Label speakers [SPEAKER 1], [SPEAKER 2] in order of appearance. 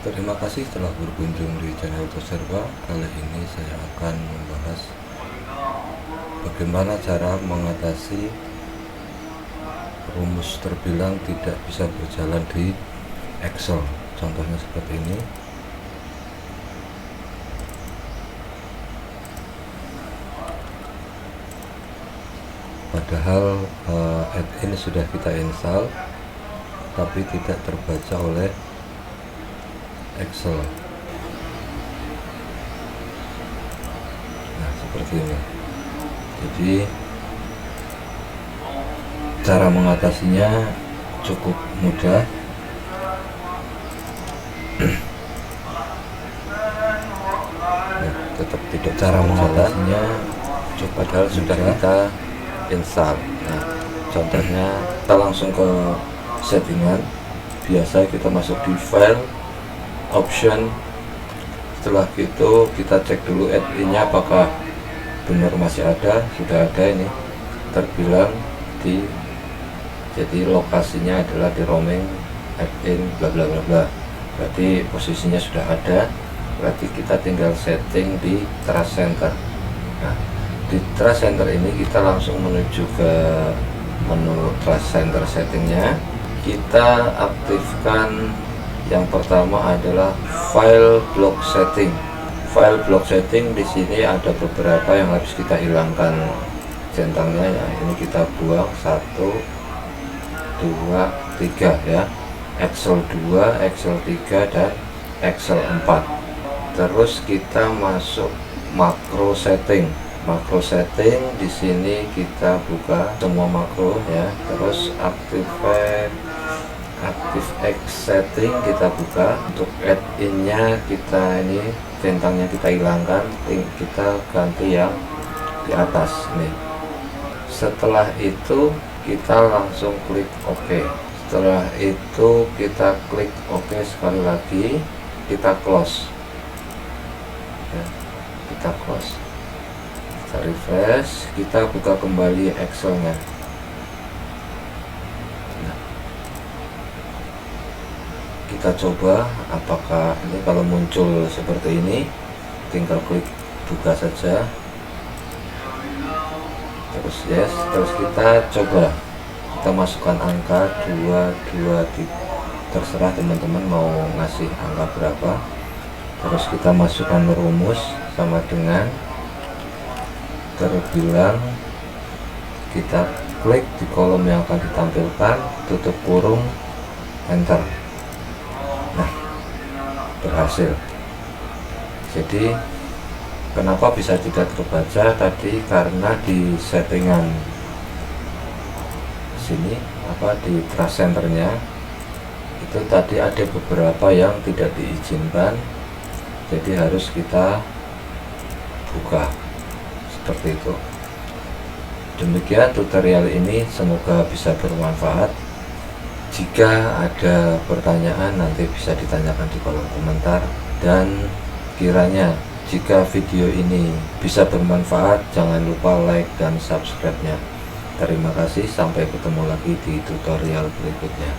[SPEAKER 1] Terima kasih telah berkunjung di channel Toserba. Kali ini saya akan membahas bagaimana cara mengatasi rumus terbilang tidak bisa berjalan di Excel. Contohnya seperti ini. Padahal add-in sudah kita install, tapi tidak terbaca oleh Excel. Nah, seperti ini. Jadi cara mengatasinya cukup mudah. Nah, tetap tidak cara mengatasinya cukup, padahal sudah kita install. Nah, contohnya kita langsung ke settingan. Biasa kita masuk di file, option. Setelah itu kita cek dulu add-in-nya apakah benar masih ada. Sudah ada, ini terbilang di, jadi lokasinya adalah di roaming add-in bla bla bla bla, berarti posisinya sudah ada. Berarti kita tinggal setting di Trust Center. Nah, di Trust Center ini kita langsung menuju ke menu Trust Center settingnya. Kita aktifkan yang pertama adalah file block setting. File block setting di sini ada beberapa yang harus kita hilangkan centangnya. Ya, ini kita buang 1, 2, 3 ya. Excel 2, Excel 3 dan Excel 4. Terus kita masuk makro setting. Makro setting di sini kita buka semua makro ya. Terus ActiveX setting kita buka. Untuk add-in-nya kita ini centangnya kita hilangkan, kita ganti yang di atas nih. Setelah itu kita langsung klik OK. Setelah itu kita klik OK sekali lagi, kita close ya, kita close, kita refresh, kita buka kembali Excel-nya. Kita coba apakah ini kalau muncul seperti ini, tinggal klik buka saja, terus yes. Terus kita coba, kita masukkan angka 223, terserah teman-teman mau ngasih angka berapa. Terus kita masukkan rumus sama dengan terbilang, kita klik di kolom yang akan ditampilkan, tutup kurung, enter. Nah, berhasil. Jadi kenapa bisa tidak terbaca tadi, karena di settingan sini di Trust Center-nya itu tadi ada beberapa yang tidak diizinkan, jadi harus kita buka seperti itu. Demikian tutorial ini, semoga bisa bermanfaat. Jika ada pertanyaan nanti bisa ditanyakan di kolom komentar, dan kiranya jika video ini bisa bermanfaat, jangan lupa like dan subscribe-nya. Terima kasih, sampai ketemu lagi di tutorial berikutnya.